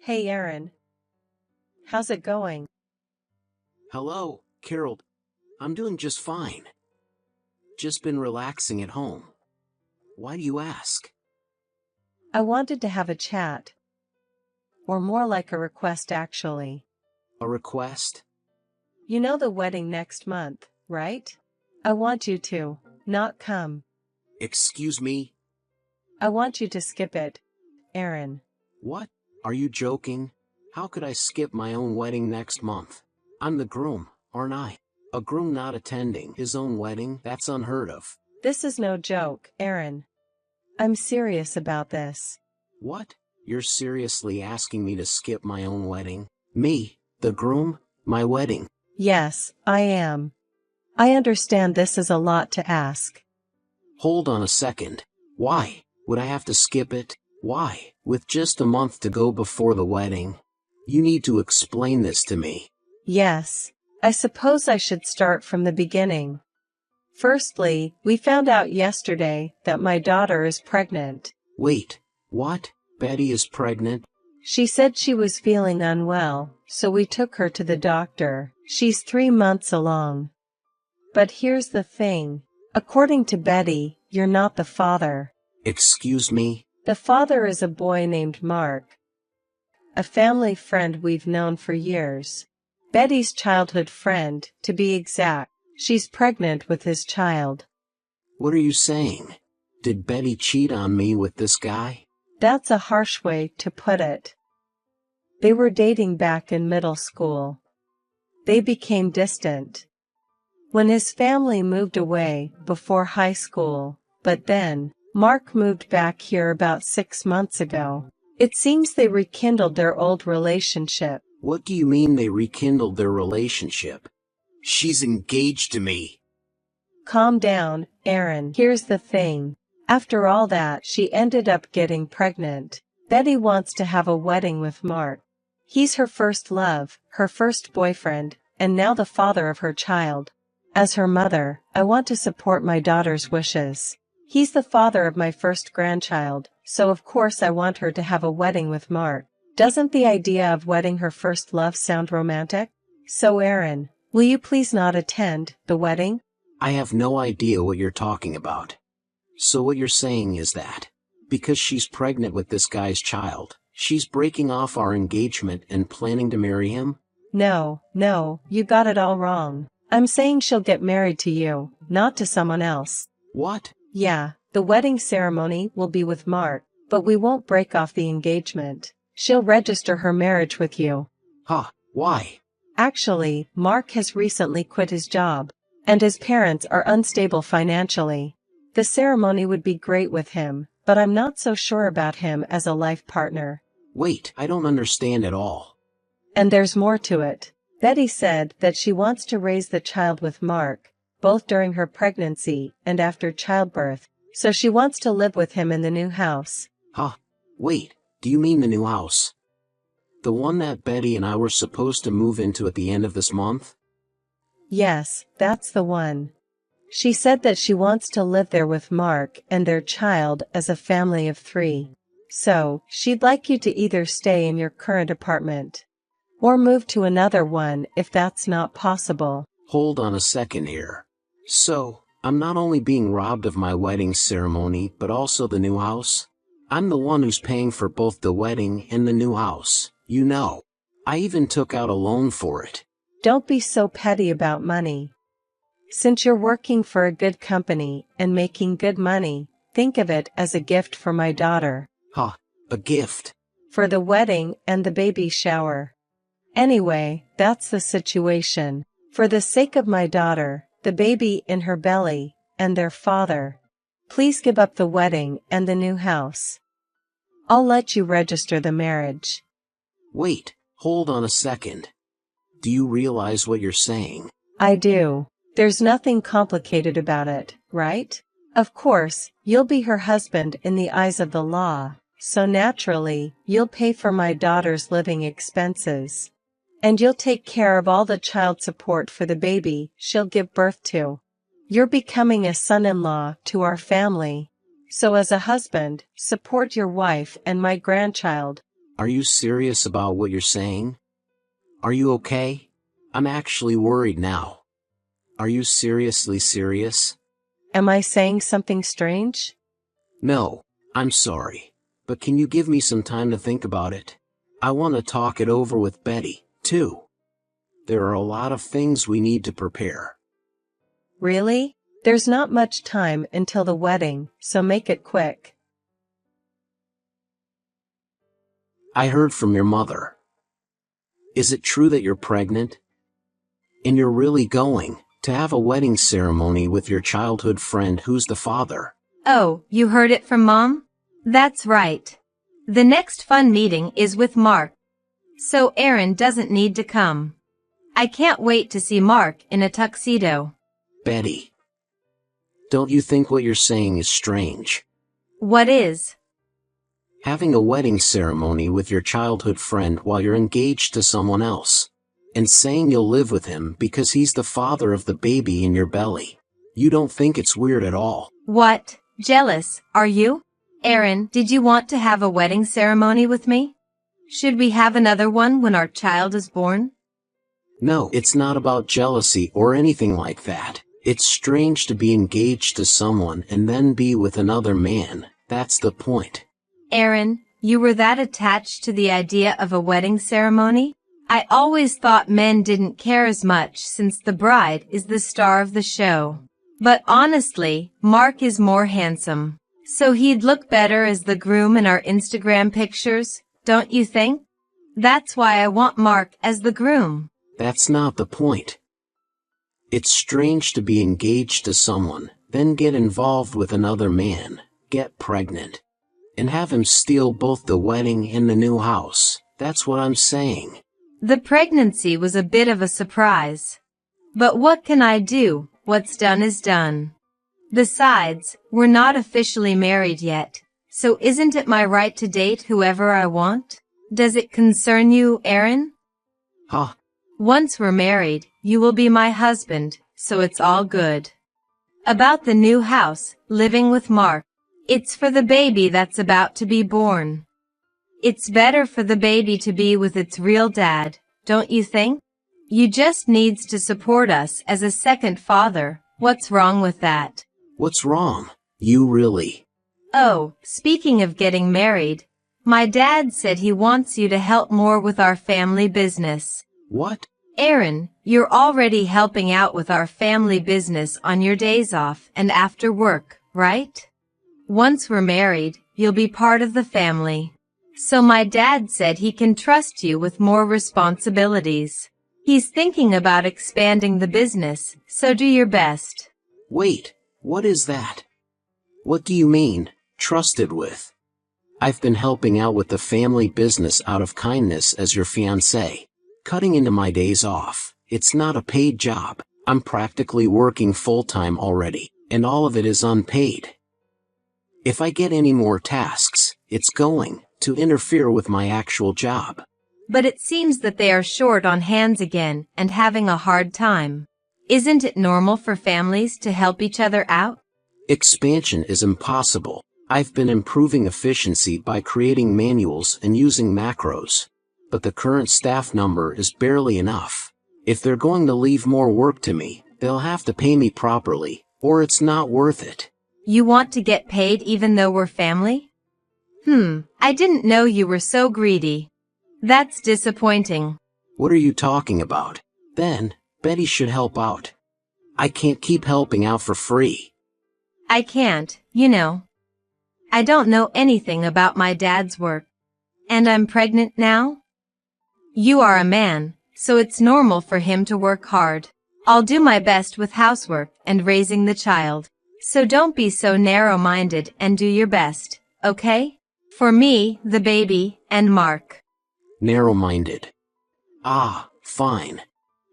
Hey Aaron, how's it going? Hello, Carol. I'm doing just fine. Just been relaxing at home. Why do you ask? I wanted to have a chat. Or more like a request actually. A request? You know the wedding next month, right? I want you to not come. Excuse me? I want you to skip it, Aaron. What? Are you joking? How could I skip my own wedding next month? I'm the groom, aren't I? A groom not attending his own wedding? That's unheard of. This is no joke, Aaron. I'm serious about this. What? You're seriously asking me to skip my own wedding? Me, the groom, my wedding? Yes, I am. I understand this is a lot to ask. Hold on a second. Why would I have to skip it? Why, with just a month to go before the wedding? You need to explain this to me. Yes, I suppose I should start from the beginning. Firstly, we found out yesterday that my daughter is pregnant. Wait, what? Betty is pregnant? She said she was feeling unwell, so we took her to the doctor. She's 3 months along. But here's the thing. According to Betty, you're not the father. Excuse me? The father is a boy named Mark. A family friend we've known for years. Betty's childhood friend, to be exact. She's pregnant with his child. What are you saying? Did Betty cheat on me with this guy? That's a harsh way to put it. They were dating back in middle school. They became distant when his family moved away before high school, but then, Mark moved back here about 6 months ago. It seems they rekindled their old relationship. What do you mean they rekindled their relationship? She's engaged to me. Calm down, Aaron. Here's the thing. After all that, she ended up getting pregnant. Betty wants to have a wedding with Mark. He's her first love, her first boyfriend, and now the father of her child. As her mother, I want to support my daughter's wishes. He's the father of my first grandchild, so of course I want her to have a wedding with Mark. Doesn't the idea of wedding her first love sound romantic? So Aaron, will you please not attend the wedding? I have no idea what you're talking about. So what you're saying is that, because she's pregnant with this guy's child, she's breaking off our engagement and planning to marry him? No, you got it all wrong. I'm saying she'll get married to you, not to someone else. What? Yeah, the wedding ceremony will be with Mark, but we won't break off the engagement. She'll register her marriage with you. Huh, why? Actually, Mark has recently quit his job, and his parents are unstable financially. The ceremony would be great with him, but I'm not so sure about him as a life partner. Wait, I don't understand at all. And there's more to it. Betty said that she wants to raise the child with Mark, both during her pregnancy and after childbirth, so she wants to live with him in the new house. Huh? Wait, do you mean the new house? The one that Betty and I were supposed to move into at the end of this month? Yes, that's the one. She said that she wants to live there with Mark and their child as a family of 3. So, she'd like you to either stay in your current apartment or move to another one if that's not possible. Hold on a second here. So, I'm not only being robbed of my wedding ceremony but also the new house? I'm the one who's paying for both the wedding and the new house, you know. I even took out a loan for it. Don't be so petty about money. Since you're working for a good company and making good money, think of it as a gift for my daughter. Huh, a gift? For the wedding and the baby shower. Anyway, that's the situation. For the sake of my daughter, the baby in her belly, and their father, please give up the wedding and the new house. I'll let you register the marriage. Wait, hold on a second. Do you realize what you're saying? I do. There's nothing complicated about it, right? Of course, you'll be her husband in the eyes of the law, so naturally, you'll pay for my daughter's living expenses. And you'll take care of all the child support for the baby she'll give birth to. You're becoming a son-in-law to our family. So as a husband, support your wife and my grandchild. Are you serious about what you're saying? Are you okay? I'm actually worried now. Are you seriously serious? Am I saying something strange? No, I'm sorry. But can you give me some time to think about it? I want to talk it over with Betty, too. There are a lot of things we need to prepare. Really? There's not much time until the wedding, so make it quick. I heard from your mother. Is it true that you're pregnant? And you're really going to have a wedding ceremony with your childhood friend who's the father? Oh, you heard it from Mom? That's right. The next fun meeting is with Mark. So Aaron doesn't need to come. I can't wait to see Mark in a tuxedo. Betty, don't you think what you're saying is strange? What is? Having a wedding ceremony with your childhood friend while you're engaged to someone else. And saying you'll live with him because he's the father of the baby in your belly. You don't think it's weird at all? What? Jealous, are you? Aaron, did you want to have a wedding ceremony with me? Should we have another one when our child is born? No, it's not about jealousy or anything like that. It's strange to be engaged to someone and then be with another man. That's the point. Aaron, you were that attached to the idea of a wedding ceremony? I always thought men didn't care as much since the bride is the star of the show. But honestly, Mark is more handsome. So he'd look better as the groom in our Instagram pictures, don't you think? That's why I want Mark as the groom. That's not the point. It's strange to be engaged to someone, then get involved with another man, get pregnant, and have him steal both the wedding and the new house. That's what I'm saying. The pregnancy was a bit of a surprise. But what can I do? What's done is done. Besides, we're not officially married yet, so isn't it my right to date whoever I want? Does it concern you, Aaron? Huh? Once we're married, you will be my husband, so it's all good. About the new house, living with Mark. It's for the baby that's about to be born. It's better for the baby to be with its real dad, don't you think? You just needs to support us as a second father. What's wrong with that? What's wrong? You really? Oh, speaking of getting married, my dad said he wants you to help more with our family business. What? Aaron, you're already helping out with our family business on your days off and after work, right? Once we're married, you'll be part of the family. So my dad said he can trust you with more responsibilities. He's thinking about expanding the business, so do your best. Wait, what is that? What do you mean, trusted with? I've been helping out with the family business out of kindness as your fiancé. Cutting into my days off. It's not a paid job. I'm practically working full-time already, and all of it is unpaid. If I get any more tasks, it's going to interfere with my actual job. But it seems that they are short on hands again and having a hard time. Isn't it normal for families to help each other out? Expansion is impossible. I've been improving efficiency by creating manuals and using macros. But the current staff number is barely enough. If they're going to leave more work to me, they'll have to pay me properly, or it's not worth it. You want to get paid even though we're family? I didn't know you were so greedy. That's disappointing. What are you talking about? Then, Betty should help out. I can't keep helping out for free. I can't, you know. I don't know anything about my dad's work. And I'm pregnant now? You are a man, so it's normal for him to work hard. I'll do my best with housework and raising the child. So don't be so narrow-minded and do your best, okay? For me, the baby, and Mark. Narrow-minded. Ah, fine.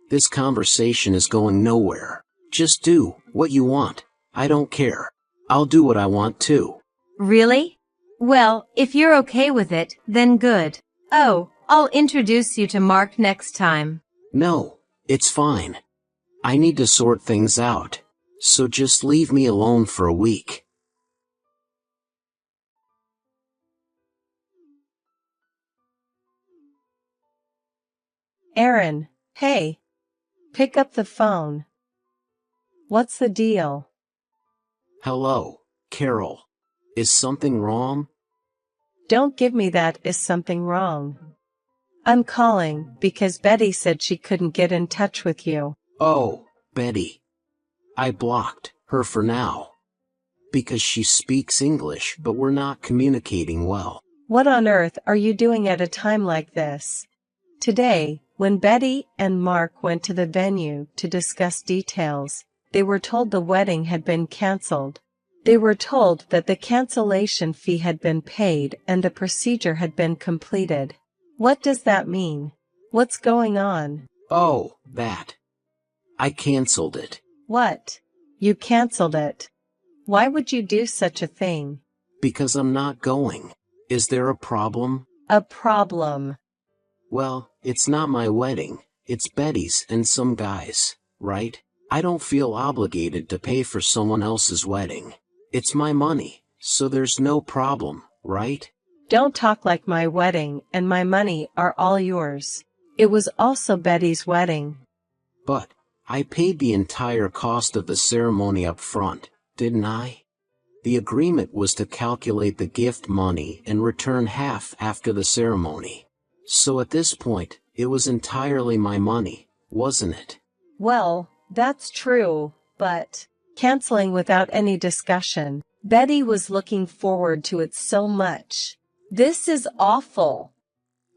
This conversation is going nowhere. Just do what you want. I don't care. I'll do what I want too. Really? Well, if you're okay with it, then good. Oh, I'll introduce you to Mark next time. No, it's fine. I need to sort things out. So just leave me alone for a week. Aaron, hey. Pick up the phone. What's the deal? Hello, Carol. Is something wrong? Don't give me that is something wrong. I'm calling because Betty said she couldn't get in touch with you. Oh, Betty. I blocked her for now. Because she speaks English but we're not communicating well. What on earth are you doing at a time like this? Today, when Betty and Mark went to the venue to discuss details, they were told the wedding had been cancelled. They were told that the cancellation fee had been paid and the procedure had been completed. What does that mean? What's going on? Oh, that. I cancelled it. What? You cancelled it? Why would you do such a thing? Because I'm not going. Is there a problem? A problem? Well, it's not my wedding, it's Betty's and some guys, right? I don't feel obligated to pay for someone else's wedding. It's my money, so there's no problem, right? Don't talk like my wedding and my money are all yours. It was also Betty's wedding. But, I paid the entire cost of the ceremony up front, didn't I? The agreement was to calculate the gift money and return half after the ceremony. So at this point, it was entirely my money, wasn't it? Well, that's true, but canceling without any discussion. Betty was looking forward to it so much. This is awful.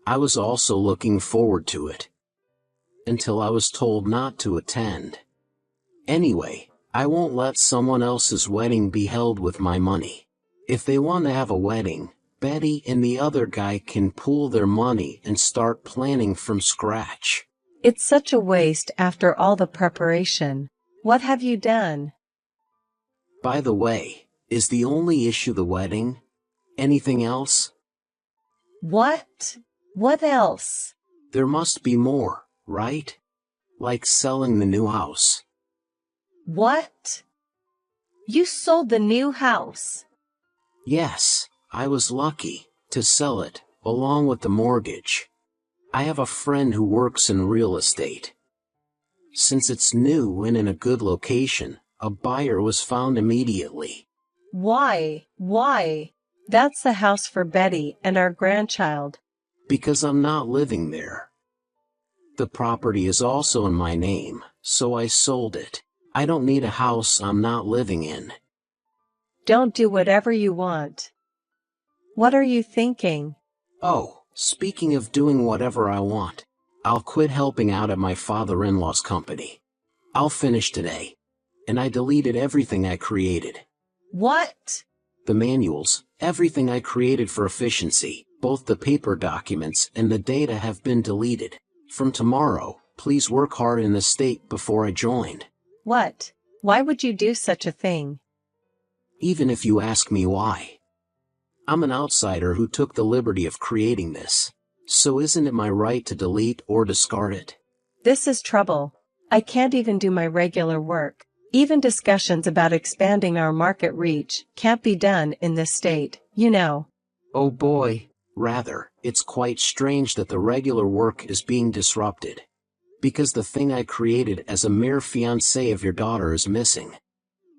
I was also looking forward to it. Until I was told not to attend. Anyway, I won't let someone else's wedding be held with my money. If they want to have a wedding, Betty and the other guy can pool their money and start planning from scratch. It's such a waste after all the preparation. What have you done? By the way, is the only issue the wedding? Anything else? What? What else? There must be more, right? Like selling the new house. What? You sold the new house? Yes, I was lucky to sell it, along with the mortgage. I have a friend who works in real estate. Since it's new and in a good location, a buyer was found immediately. Why? Why? That's the house for Betty and our grandchild. Because I'm not living there. The property is also in my name, so I sold it. I don't need a house I'm not living in. Don't do whatever you want. What are you thinking? Oh, speaking of doing whatever I want, I'll quit helping out at my father-in-law's company. I'll finish today. And I deleted everything I created. What? The manuals, everything I created for efficiency, both the paper documents and the data have been deleted. From tomorrow, please work hard in the state before I joined. What? Why would you do such a thing? Even if you ask me why. I'm an outsider who took the liberty of creating this. So isn't it my right to delete or discard it? This is trouble. I can't even do my regular work. Even discussions about expanding our market reach can't be done in this state, you know. Oh boy. Rather, it's quite strange that the regular work is being disrupted. Because the thing I created as a mere fiancé of your daughter is missing.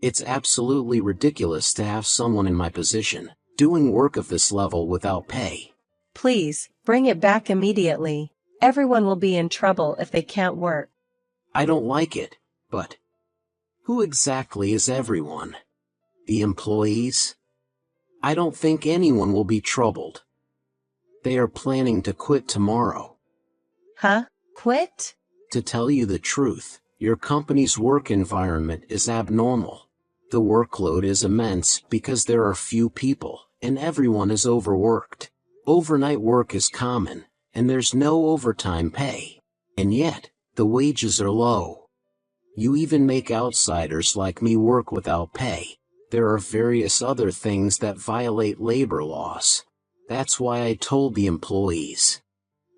It's absolutely ridiculous to have someone in my position, doing work of this level without pay. Please, bring it back immediately. Everyone will be in trouble if they can't work. I don't like it, but who exactly is everyone? The employees? I don't think anyone will be troubled. They are planning to quit tomorrow. Huh? Quit? To tell you the truth, your company's work environment is abnormal. The workload is immense because there are few people, and everyone is overworked. Overnight work is common, and there's no overtime pay. And yet, the wages are low. You even make outsiders like me work without pay. There are various other things that violate labor laws. That's why I told the employees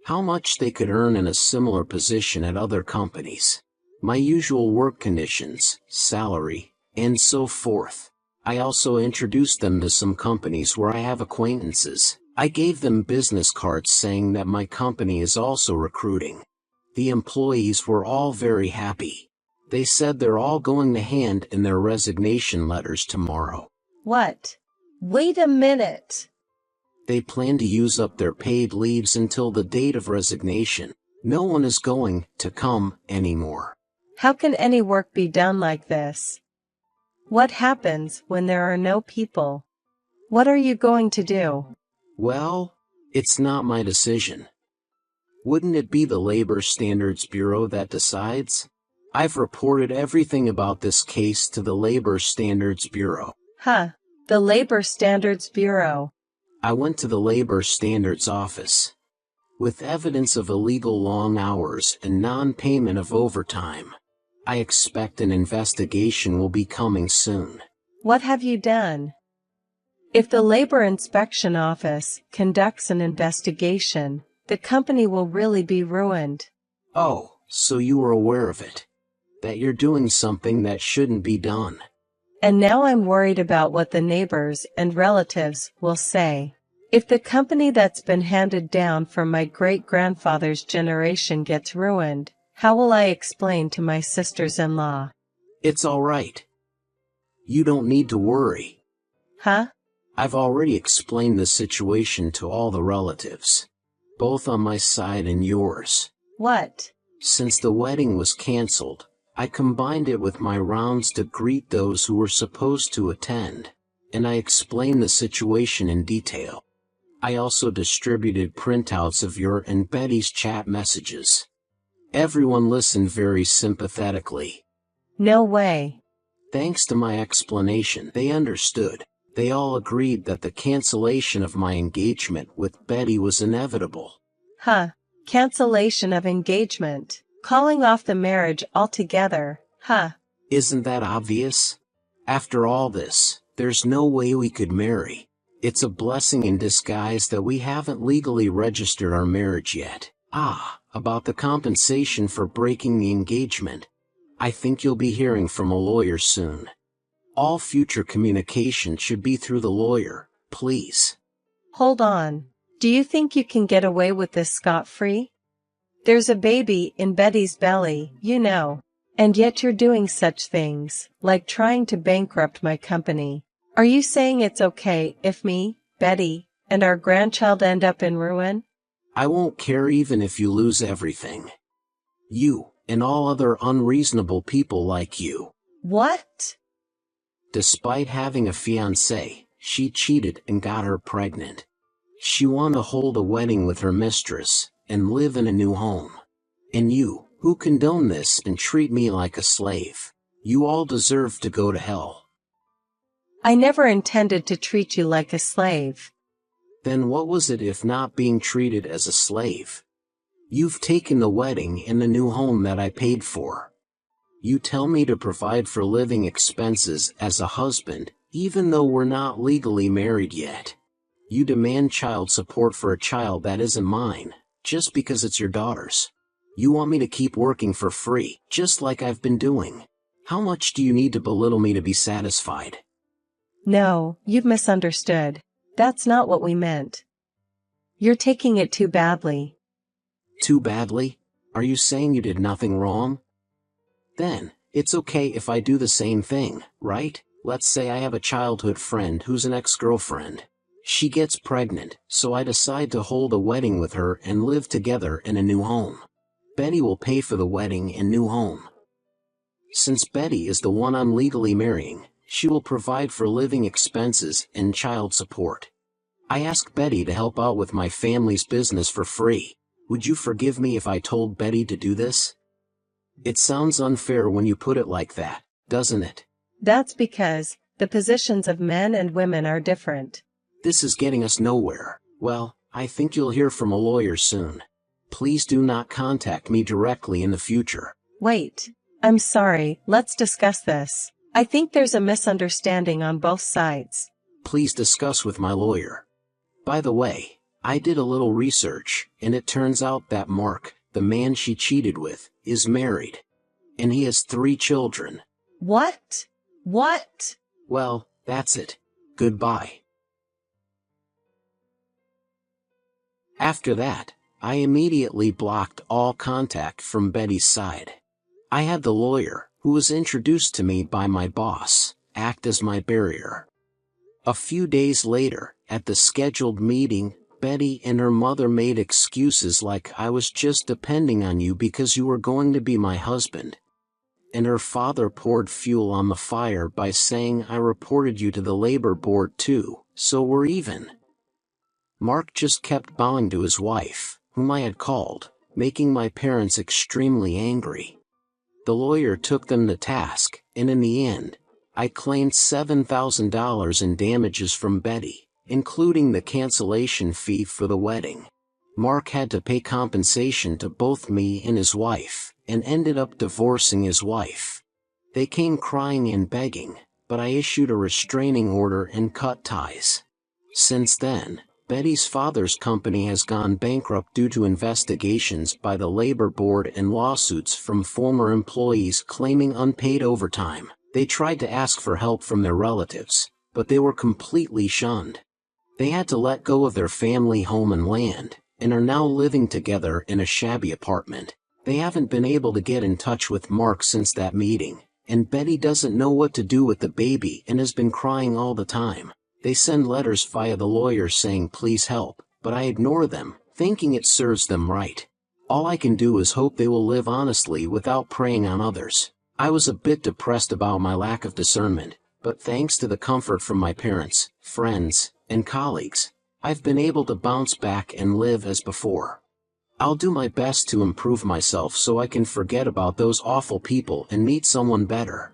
how much they could earn in a similar position at other companies. My usual work conditions, salary, and so forth. I also introduced them to some companies where I have acquaintances. I gave them business cards saying that my company is also recruiting. The employees were all very happy. They said they're all going to hand in their resignation letters tomorrow. What? Wait a minute. They plan to use up their paid leaves until the date of resignation. No one is going to come anymore. How can any work be done like this? What happens when there are no people? What are you going to do? Well, it's not my decision. Wouldn't it be the Labor Standards Bureau that decides? I've reported everything about this case to the Labor Standards Bureau. Huh. The Labor Standards Bureau. I went to the Labor Standards office. With evidence of illegal long hours and non-payment of overtime. I expect an investigation will be coming soon. What have you done? If the Labor Inspection Office conducts an investigation, the company will really be ruined. Oh, so you were aware of it. That you're doing something that shouldn't be done. And now I'm worried about what the neighbors and relatives will say. If the company that's been handed down from my great-grandfather's generation gets ruined, how will I explain to my sisters-in-law? It's all right. You don't need to worry. Huh? I've already explained the situation to all the relatives. Both on my side and yours. What? Since the wedding was canceled, I combined it with my rounds to greet those who were supposed to attend, and I explained the situation in detail. I also distributed printouts of your and Betty's chat messages. Everyone listened very sympathetically. No way. Thanks to my explanation, they understood. They all agreed that the cancellation of my engagement with Betty was inevitable. Huh. Cancellation of engagement. Calling off the marriage altogether. Huh. Isn't that obvious? After all this, there's no way we could marry. It's a blessing in disguise that we haven't legally registered our marriage yet. About the compensation for breaking the engagement. I think you'll be hearing from a lawyer soon. All future communication should be through the lawyer, please. Hold on. Do you think you can get away with this scot-free? There's a baby in Betty's belly, you know. And yet you're doing such things, like trying to bankrupt my company. Are you saying it's okay if me, Betty, and our grandchild end up in ruin? I won't care even if you lose everything. You, and all other unreasonable people like you. What? Despite having a fiancé, she cheated and got her pregnant. She wanted to hold a wedding with her mistress, and live in a new home. And you, who condone this and treat me like a slave, you all deserve to go to hell. I never intended to treat you like a slave. Then what was it if not being treated as a slave? You've taken the wedding and the new home that I paid for. You tell me to provide for living expenses as a husband, even though we're not legally married yet. You demand child support for a child that isn't mine, just because it's your daughter's. You want me to keep working for free, just like I've been doing. How much do you need to belittle me to be satisfied? No, you've misunderstood. That's not what we meant. You're taking it too badly. Too badly? Are you saying you did nothing wrong? Then, it's okay if I do the same thing, right? Let's say I have a childhood friend who's an ex-girlfriend. She gets pregnant, so I decide to hold a wedding with her and live together in a new home. Betty will pay for the wedding and new home. Since Betty is the one I'm legally marrying, she will provide for living expenses and child support. I asked Betty to help out with my family's business for free. Would you forgive me if I told Betty to do this? It sounds unfair when you put it like that, doesn't it? That's because the positions of men and women are different. This is getting us nowhere. Well, I think you'll hear from a lawyer soon. Please do not contact me directly in the future. Wait. I'm sorry, let's discuss this. I think there's a misunderstanding on both sides. Please discuss with my lawyer. By the way, I did a little research, and it turns out that Mark, the man she cheated with, is married. And he has 3 children. What? What? Well, that's it. Goodbye. After that, I immediately blocked all contact from Betty's side. I had the lawyer, who was introduced to me by my boss, act as my barrier. A few days later, at the scheduled meeting, Betty and her mother made excuses like I was just depending on you because you were going to be my husband. And her father poured fuel on the fire by saying I reported you to the labor board too, so we're even. Mark just kept bowing to his wife, whom I had called, making my parents extremely angry. The lawyer took them to task, and in the end, I claimed $7,000 in damages from Betty, including the cancellation fee for the wedding. Mark had to pay compensation to both me and his wife, and ended up divorcing his wife. They came crying and begging, but I issued a restraining order and cut ties. Since then, Betty's father's company has gone bankrupt due to investigations by the labor board and lawsuits from former employees claiming unpaid overtime. They tried to ask for help from their relatives, but they were completely shunned. They had to let go of their family home and land, and are now living together in a shabby apartment. They haven't been able to get in touch with Mark since that meeting, and Betty doesn't know what to do with the baby and has been crying all the time. They send letters via the lawyer saying please help, but I ignore them, thinking it serves them right. All I can do is hope they will live honestly without preying on others. I was a bit depressed about my lack of discernment, but thanks to the comfort from my parents, friends, and colleagues, I've been able to bounce back and live as before. I'll do my best to improve myself so I can forget about those awful people and meet someone better.